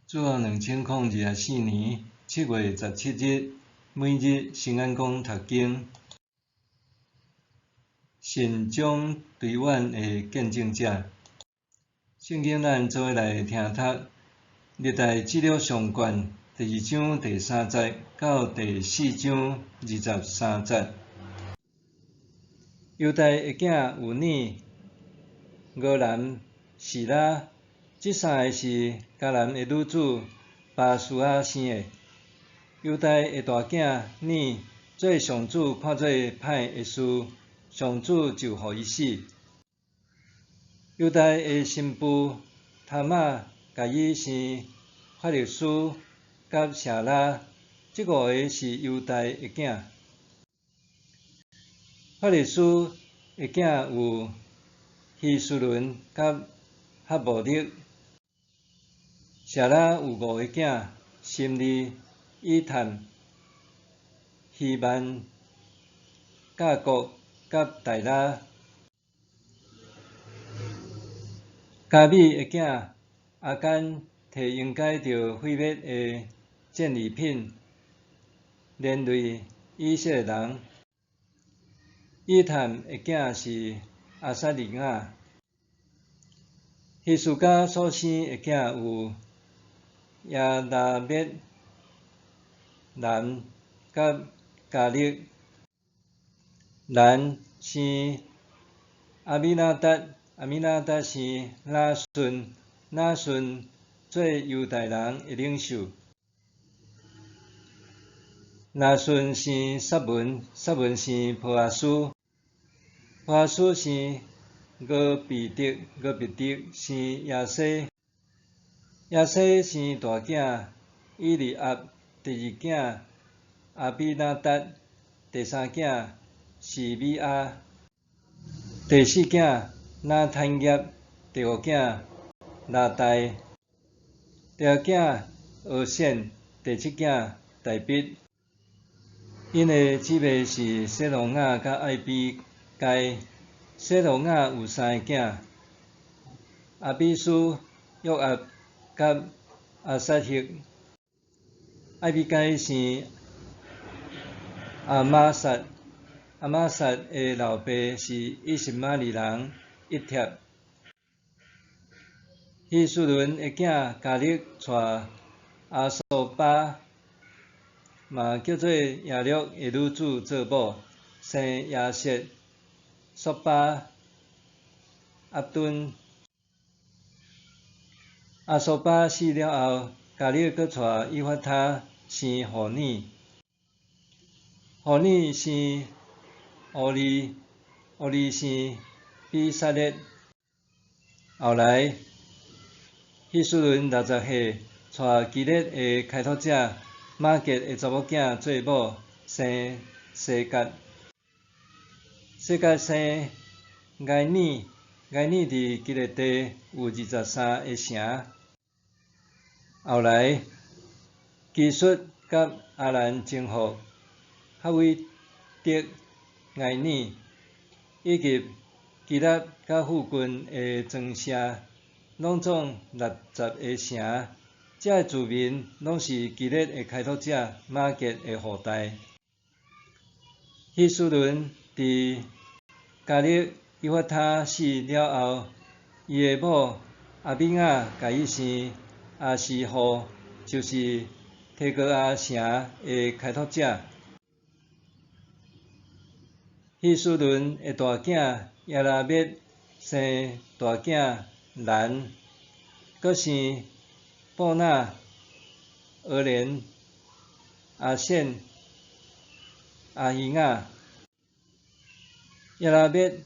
自2024年7月17日，每日新安宫读经，信众对阮的见证者。圣经咱做伙来听读，历代志录上卷第2章第3节到第4章23节。犹大的囝有尼、俄兰、示拉，这3个是迦南的女子巴苏亚生的。犹大的大囝尼做上主看做歹的事，上主就予伊死。犹大的新妇他玛甲伊生法勒斯甲舍拉，这5个是犹大的囝。法勒斯的囝有希斯伦甲哈摩勒，舍拉有5个囝：心利、以探、希曼、甲国甲大拉。加米的囝阿干摕应该着毁灭的战利品，连累以色列人。以探的囝是阿撒利亚。希斯家所生的囝有亚拉灭、兰甲加勒。兰生阿米纳达，阿米纳达生拿顺，拿顺做犹大人的领袖。拿顺生撒文，撒文生波阿斯，波阿斯生俄比德，俄比德生亚西，亚西生大囝以利亚，第2囝阿比纳达，第3囝是米亚，第4囝拿坦业，第5囝拿代，第6囝俄显，第7囝大毕。因的姊妹是塞罗亚甲艾比该。塞罗亚有3个囝：阿比斯、约押甲阿撒赫。艾比该生阿玛撒，阿玛撒的老爸是以实玛利人以帖。希斯伦的囝加勒娶阿索巴，嘛叫做亚略的女子做某，生亚瑟、索巴、阿顿。阿索巴死了后，加勒搁娶以法他，生何尼。何尼生乌利，乌利生比撒勒。后来希斯伦60岁，娶基列的开拓者马吉的查某囝做某，生西甲。西甲生埃尼，埃尼伫基列地有23个城。后来基述甲阿兰征服哈维德、埃尼，以及基拉甲附近的庄舍，拢总60个城。这住民拢是基列的开拓者马吉的后代。希斯伦伫加勒以法他死了后，伊的某阿米亚甲伊生阿西户，就是提哥阿城的开拓者。希斯伦的大囝亚拉灭生大囝兰，搁生布纳、俄连、阿显、阿希亚。亚拉灭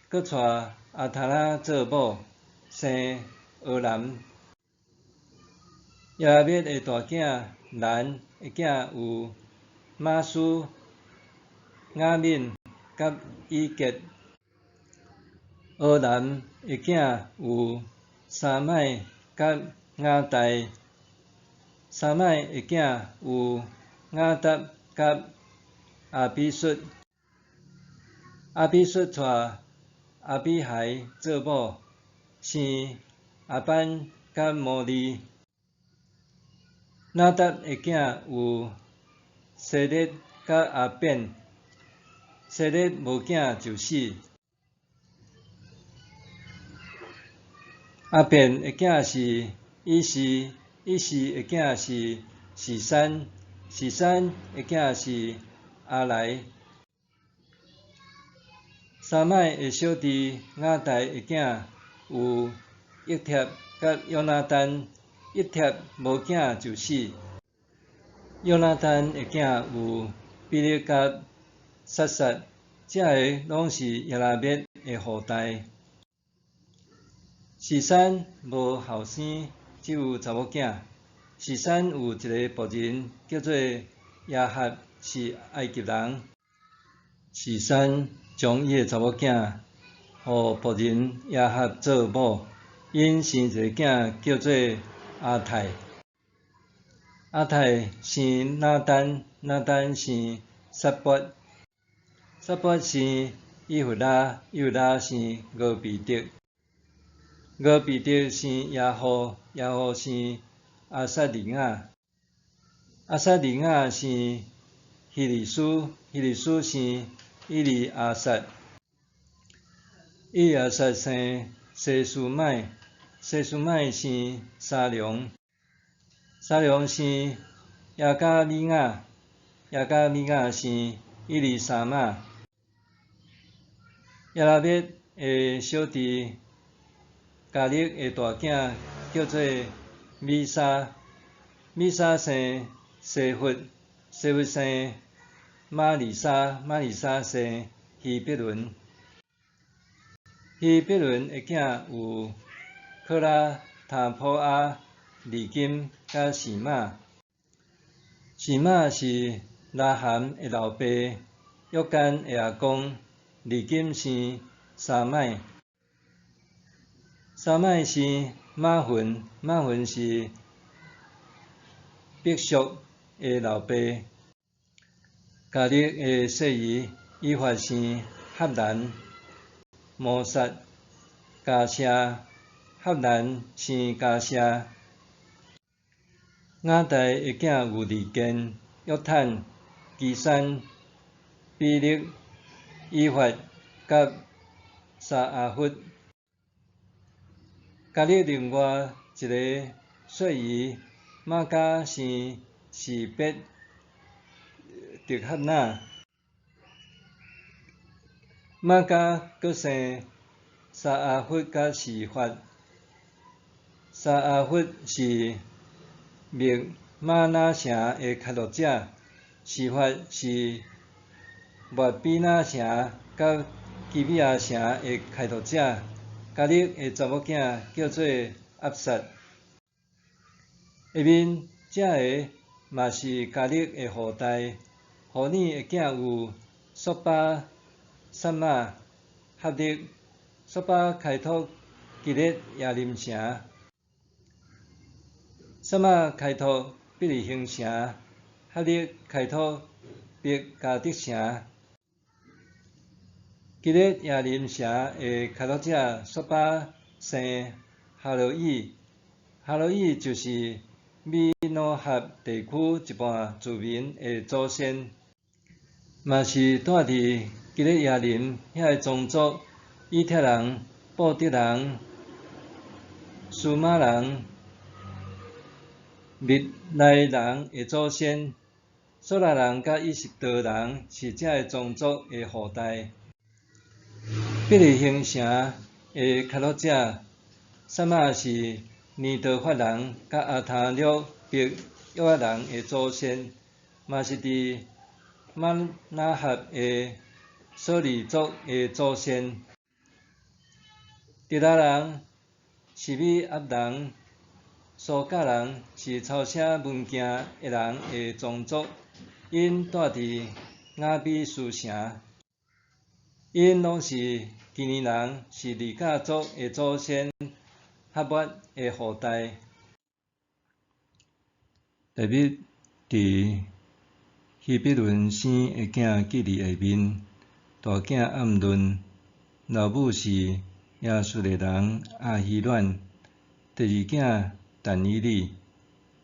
搁娶阿塔拉做某，生俄兰。亚拉灭的大囝兰的囝有马斯、雅敏甲以结。俄兰的囝有沙麦甲雅代。沙麦的囝有雅达甲阿比术。阿比术娶阿比海做某，生阿班甲摩利。拿达的囝有西列甲阿便，西列无囝就死。阿便的囝是以士，以士的囝是士山，士山的囝是阿来。沙麦的小弟雅代的囝有益帖甲约拿单，益帖无囝就死。约拿单的囝有比利甲、撒撒，这个拢是耶拉灭的后代。士山无后生，只有查某囝。士山有一个仆人叫做亚哈，是埃及人。士山将伊的查某囝互仆人亚哈做某，因生一个囝叫做阿泰。阿泰生拿单，拿单生撒伯，撒伯生以弗拉，以弗拉生俄比德，俄比德生亚户，亚户生阿撒利亚，阿撒利亚生希利斯，希利斯生伊利阿撒，伊利阿撒生西苏麦，西苏麦生沙龙，沙龙生亚加米亚，亚加米亚生伊利沙玛。耶拉灭的小弟加勒的大囝叫做米沙，米沙生西弗，西弗生马利沙，马利沙生希伯伦。希伯伦的囝有科拉、塔普阿、利金甲示玛。示玛是拉罕的老爸，约干的阿公。利金生沙麦，沙麦生马浑，马浑是毕宿的老爸。加勒的细姨以法生哈兰，摩萨、加舍，哈兰生加舍。雅代的囝有利根、约坦、基山、比勒、以法甲沙阿弗。加勒另外一个细姨玛加生示别特哈纳，玛加阁生沙阿弗甲示法。沙阿弗是灭玛拿城的开拓者，示法是抹比那城甲基比亚城的开拓者。加勒的查某囝叫做阿撒。下面这个嘛是加勒的后代。互你的囝有索巴、撒玛、哈勒。索巴开拓基列亚林城，撒玛开拓比利兴城，哈勒开拓别加德城。基列亚林城的开拓者索巴生哈罗伊，哈罗伊就是米诺哈地区一半住民的祖先，嘛是住伫基列亚林遐个宗族以帖人、布特人、苏马人、密莱人的祖先。索拉人甲以实德人是这个宗族的后代。比利兴城的开拓者撒玛是尼德法人甲阿塔略别约人的祖先，嘛是伫玛纳哈的索里族的祖先。迪拉人、是米亚人、苏甲人是抄写文件的人的宗族，因住伫雅比斯城。因拢是基尼人，是利甲族的祖先，哈抹的后代。大密伫希伯伦生的囝记伫下面，大囝暗论，老母是亚述的人阿希乱，第二囝但以理，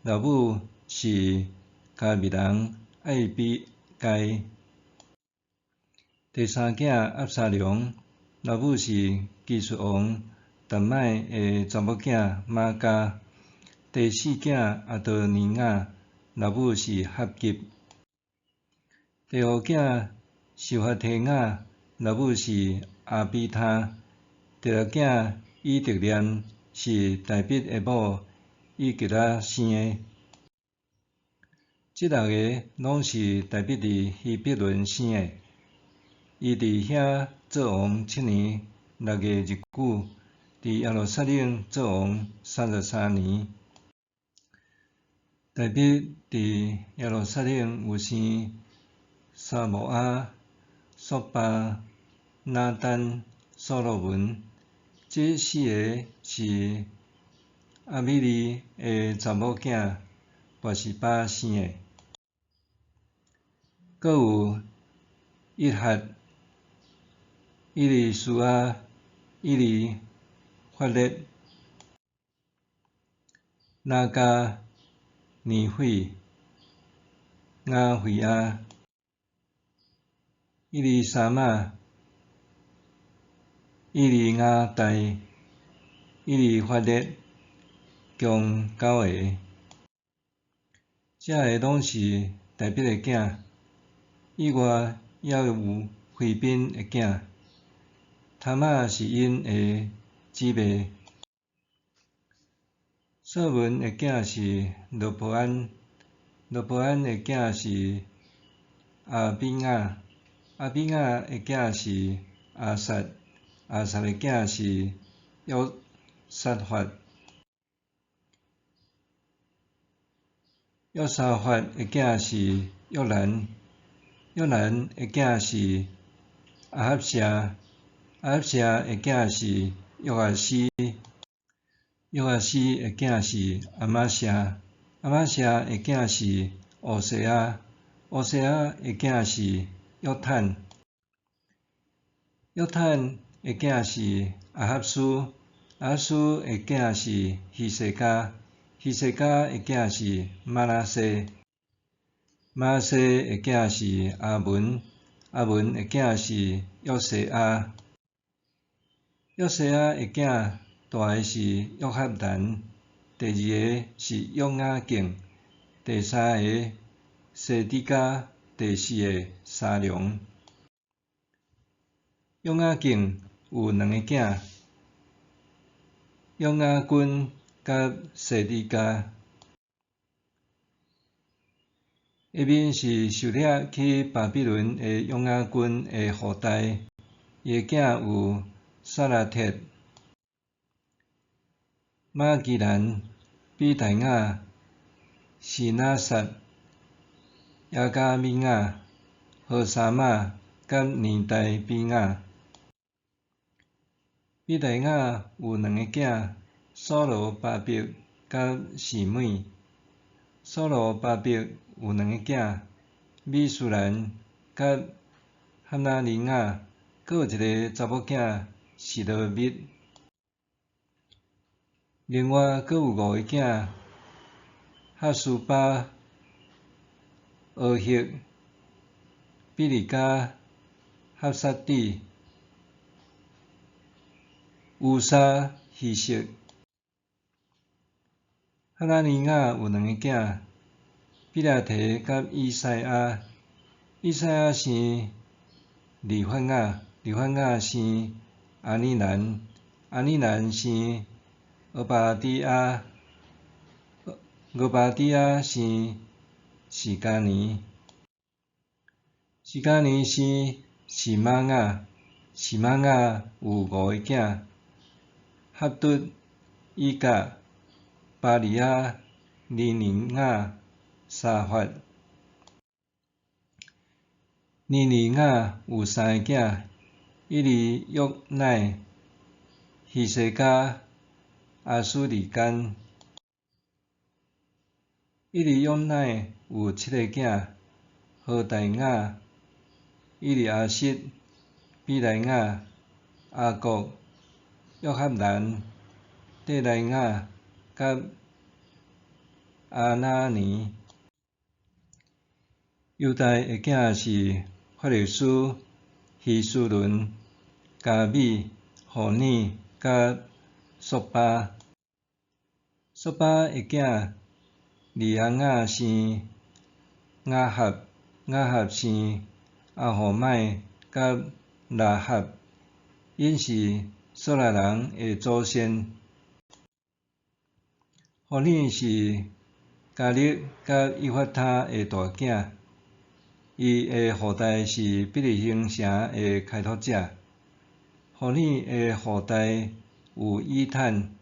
老母是加密人艾比该。第三囝押沙龙，老母是技术王达麦的查某囝玛加。第四囝阿多尼亚，老母是哈吉。第五囝是法提亚，老母是阿比他。第六囝以特念是大毕的某以吉拉生的。这六个拢是大毕伫希伯伦生的。伊伫遐做王7年6月日久，伫耶路撒冷做王33年。大毕伫耶路撒冷有生撒摩亚、索巴、拿单、所罗门。这4个是阿米利的查某囝拔示巴生的。阁有伊哈、伊利苏亚、伊利法列、那加、尼斐、雅费亚、伊利沙玛、伊利雅代、伊利法列，共9个。这个拢是大毕的囝，以外还有菲宾的囝。塔玛是因的姊妹。所文的囝是罗伯安，罗伯安的囝是阿比亚，阿比亚的囝是阿撒，阿撒的囝是约沙法，约沙法的囝是约兰，约兰的囝是阿哈谢，阿哈谢的囝是约阿斯，约阿斯的囝是阿玛谢，阿玛谢的囝是乌西亚，乌西亚的囝是约坦，约坦的囝是阿哈斯，阿哈斯的囝是希西家，希西家的囝是玛拿西，玛拿西的囝是阿文，阿文的囝是约西亚，约西亚的囝大个是约翰兰，第二个是约雅敬，第三个西底家，第四个沙龙。约雅敬有2个囝，约雅斤甲西底家。下面是受掠去巴比伦的约雅斤的后代，伊的囝有撒拉铁、马基兰、比台亚、示拿撒、亚加米亚、何沙玛甲年代比亚。比台亚有2个囝，所罗巴伯甲示每。所罗巴伯有2个囝，米苏兰甲哈纳尼亚，阁有一个查某囝示罗密。另外阁有5个囝，哈苏巴、俄赫、比利加、哈萨底、乌沙、希色。哈纳尼亚有2个囝，比拉提甲以赛亚。以赛亚生利法亚，利法亚生阿尼兰，阿尼兰生俄巴底亚，俄巴底亚生示迦尼，示迦尼生示玛雅，示玛雅有5个囝，哈嘟、以甲、巴利亚、尼尼亚、沙法。尼尼亚有3个囝，伊利约乃、希西家、阿苏利干。伊利约乃有7个囝，何大雅、伊利亚实、比莱雅、阿国、约翰兰、蒂莱雅甲阿那尼。犹大的囝是法勒斯、希斯伦、加米、何尼、甲索巴。索巴的囝利安雅生雅合，雅合生阿何麦甲拉合，因是索拉人的祖先。何尼是加勒甲以法他的大囝，伊的后代是比利兴城的开拓者。何尼的后代有以坦、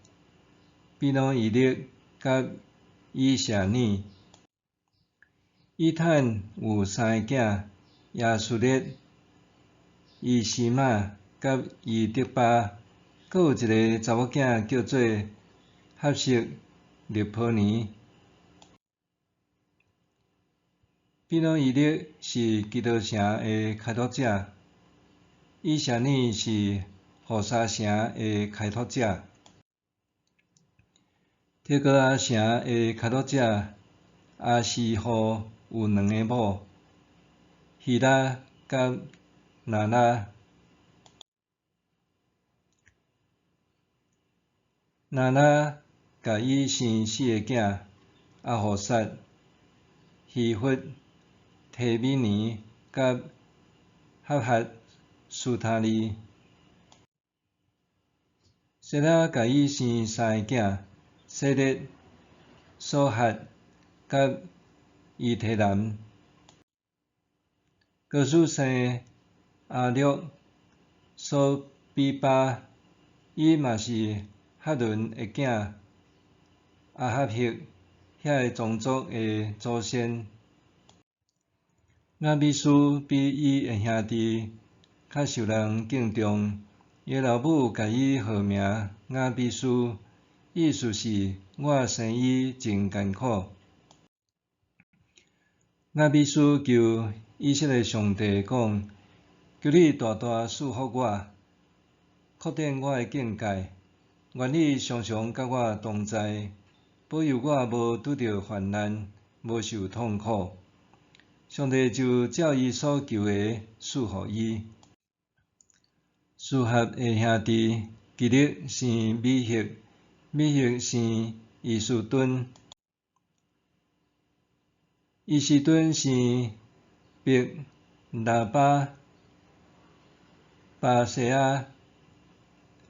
比努以勒甲以舍尼。以坦有三个囝：亚述列、以西玛甲以德巴，阁有一个查某囝叫做哈色利波尼。比努以勒是基督城的开拓者，以舍尼是何沙城的开拓者。提哥阿城的开拓者阿西户有两个某，希拉甲娜拉。娜拉甲伊生四个囝：阿何萨、希弗、提米尼甲哈哈苏塔利。谢拉甲伊生三个囝：谢列、索哈甲伊提南。哥斯生阿略、索比巴，伊嘛是哈伦的囝阿哈克遐个宗族的祖先。雅比斯比伊的兄弟较受人敬重，伊的老母甲伊号名雅比斯，意思是我生伊真艰苦。雅比斯求以色列上帝讲：求你大大赐福我，扩展我的境界，愿你常常甲我同在，保佑我无拄着患难，无受痛苦。上帝就照伊所求的赐予伊。苏合的兄弟基勒生米赫，米赫生伊斯顿，伊斯顿生伯拿巴、巴西亚，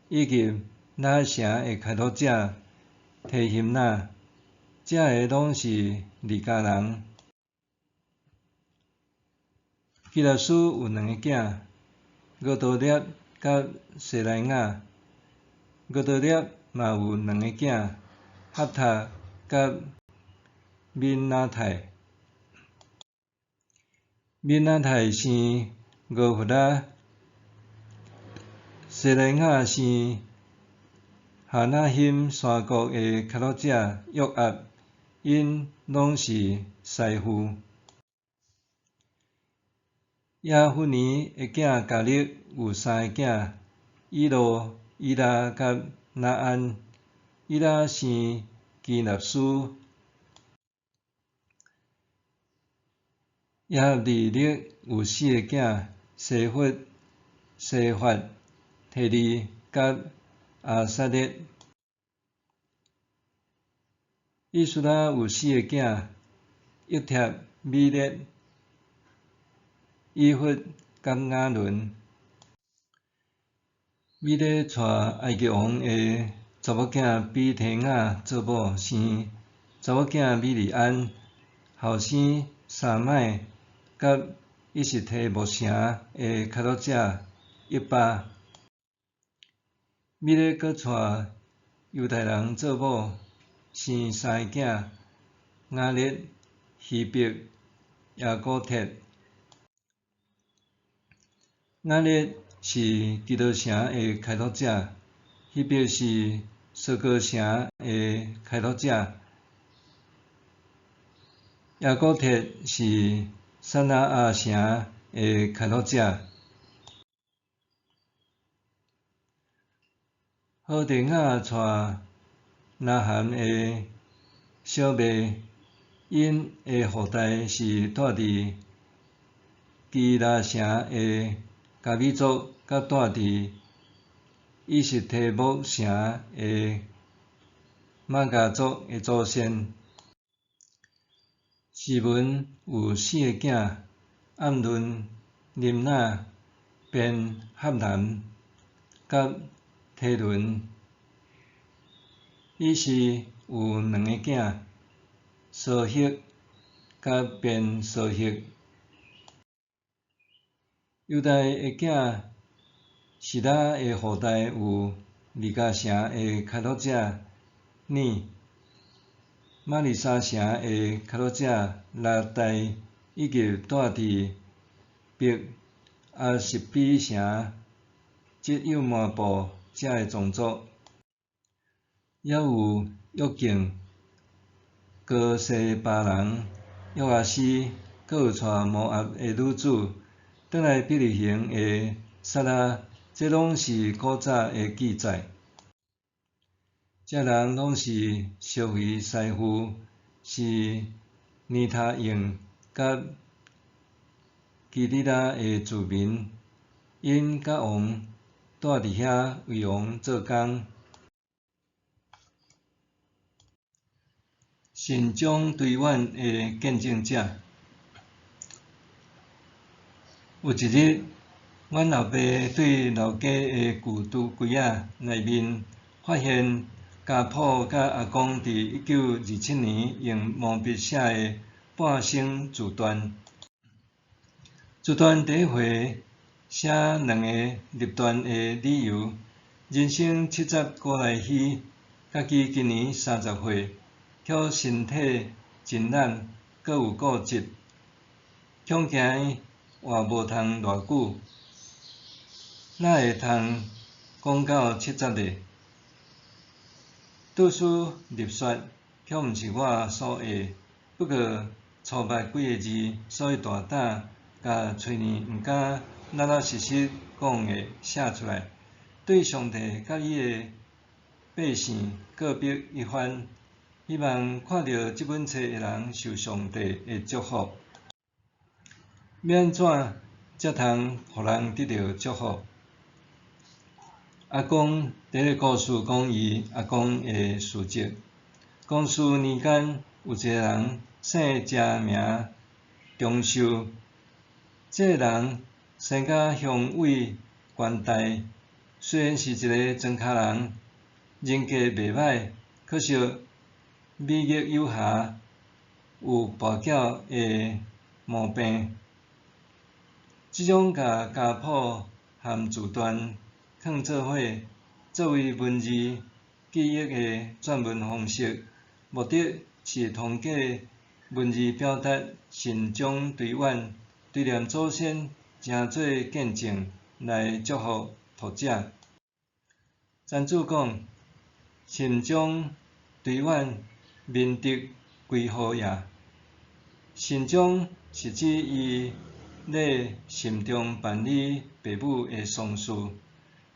以及那城的开拓者提希那，这个拢是利家人。基拉斯有两个囝：俄多列甲谢莱雅。俄多列嘛有两个囝：哈塔甲米纳泰。米纳泰生俄弗拉，谢莱雅生哈纳辛山国的开拓者约押，因拢是师傅。亚弗尼的囝加勒有三个囝：以罗、伊拉甲拿安。伊拉生基纳斯。亚利勒有四个囝：西弗、西法、提利甲阿撒列。以斯拉有四个囝：约帖、米列、以弗甲亚伦。米列娶埃及王的查某囝比提雅做某，生查某囝米利安，后生沙麦甲伊实提木城的开拓者约巴。米列阁娶犹太人做某，生三个囝：雅列、希伯、亚古特。雅列是基督城的开拓者，希伯是苏哥城的开拓者，亚古特是撒那亚城的开拓者。何地雅娶纳罕的小麦因的后代是住伫基拉城的加米族，甲住伫以实提木城的马加族的祖先。示文有4个囝：暗伦、林那、便哈南、甲提伦。以实有2个囝：梭希甲便梭希。犹大的囝示拉的后代有利甲城的卡洛遮、尼、玛利沙城的卡洛遮、拉代，以及住伫别阿实比城即幼末部遮的宗族，也有约敬、哥西巴人、约阿斯，阁有带摩押的女子转来伯利恒的撒拉，这拢是古早的记载。这人拢是烧毁师傅，是尼他应甲基利拉的住民，因甲王住伫遐为王做工。神将对阮的见证者。有一日，阮老爸对老家的旧拄柜仔内面发现家谱甲阿公伫1927年用毛笔写的半生自传。自传第一回写2个立断的理由：人生70古来稀，家己今年30岁，却身体真懒，阁有固执，恐惊活无通偌久，哪会通讲到70个？拄书入学却毋是我所爱，不过粗捌几个字，所以大胆甲嘴呢毋敢老实实讲的写出来，对上帝甲伊的百姓告别一番，希望看到这本册的人受上帝的祝福。要安怎才通互人得到祝福？阿公第一个故事讲伊阿公的事迹。公事年间，有一个人姓谢名长寿，这个人生甲雄伟宽大，虽然是一个庄脚人，人格袂歹，可惜美玉有瑕，有跋筊的毛病。即种甲家谱含自传放做伙，作为文字记忆的撰文方式，目的是通过文字表达信将对阮对念祖先，诚做见证来祝福读者。赞主讲，信将对阮面得归乎也。信将是指伊咧心中办理爸母的丧事，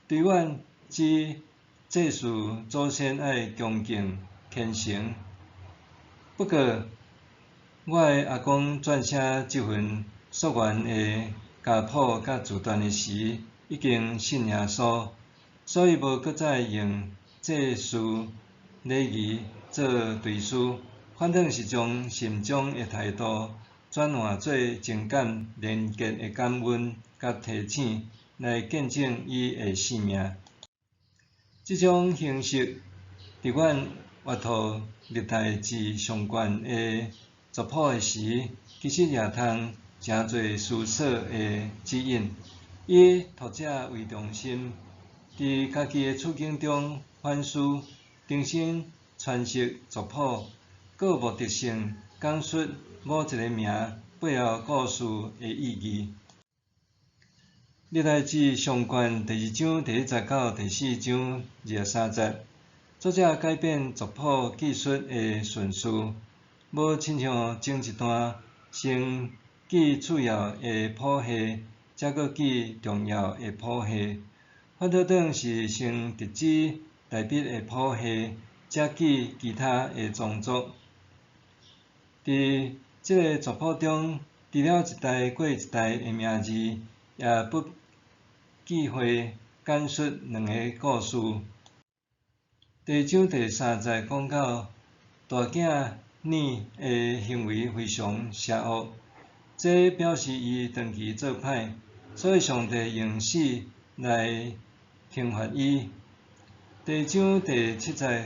对阮指祭祀祖先爱恭敬虔诚。不过，我的阿公撰写这份溯源的家谱甲自传的时，已经信耶稣，所以无搁再用祭祀礼仪做叙事，反正是将信将的态度转换做情感连结的感恩甲提醒，来见证伊的生命。这种形式，伫阮阅读历代志上悬的族谱的时，其实也通诚侪思索的指引，以读者为中心，伫家己的处境中反思、重新诠释族谱，阁有目的性讲述某一个名背后故事的意义。历代志上卷第2章第1节到第4章23节，作者改变族谱记述的顺序，无亲像前一段先记次要的谱系，才搁记重要的谱系，反倒等是先直指大笔的谱系，才记其他的宗族，伫即个族谱中，除了一代过一代的名字，也不忌讳简述两个故事。第章第30讲到大囝尼的行为非常邪恶，这表示伊长期做歹，所以上帝用死来刑罚伊。第章第7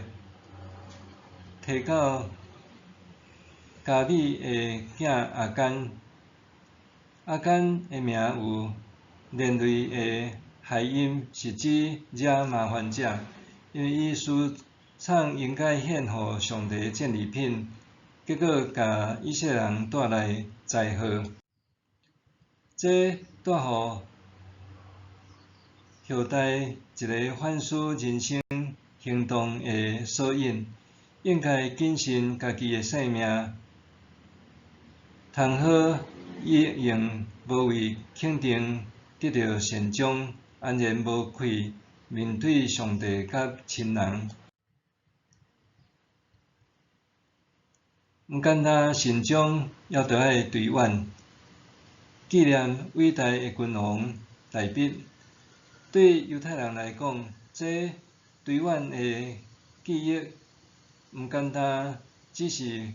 提到加米的囝阿干，阿干的名有连累的害因，是指惹麻烦者，因为伊私藏应该献予上帝战利品，结果甲以色列人带来灾祸。这带予后代一个反思人生行动的索引，应该谨慎家己的性命，通好用无为肯定得到善终，安然无愧面对上帝甲亲人。毋简单善终，还着爱对远，纪念伟大的君王大必。对犹太人来讲，这对远的记忆，毋简单只是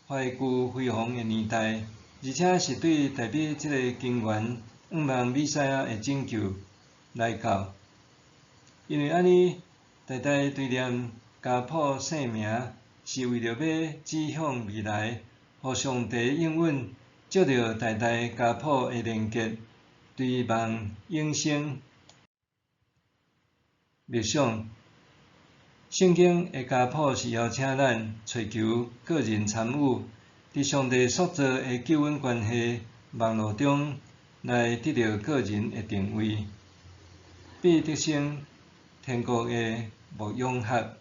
怀旧辉煌的年代，而且是对大必这个经元仰望弥赛亚的拯救来到。因为安尼，代代对念家谱姓名，是为着要指向未来，互上帝应允，借着代代家谱的连结，对望永生。默想，圣经的家谱是邀请咱找求个人参与，伫上帝塑造的救恩关系网络中来得到个人的定位，必得生天国的牧养学。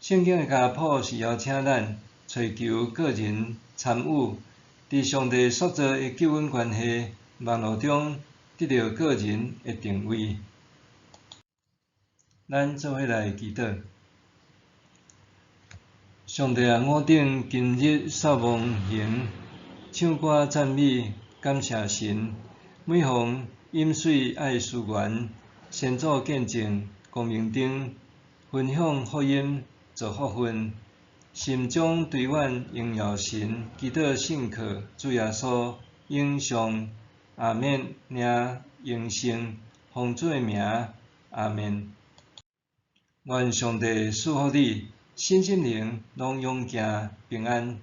圣经的家谱是邀请咱找求个人参与，伫上帝塑造的救恩关系网络中得到个人的定位。咱做伙来祈祷。上帝啊，我顶今日扫望行，唱歌赞美，感谢神。每逢饮水爱思源，先做见证，光明灯，分享福音，做福分。心中对阮荣耀神，祈祷圣客主耶稣永上。阿免领永生，奉主的名，阿免。愿上帝赐福你，身心灵拢永行平安。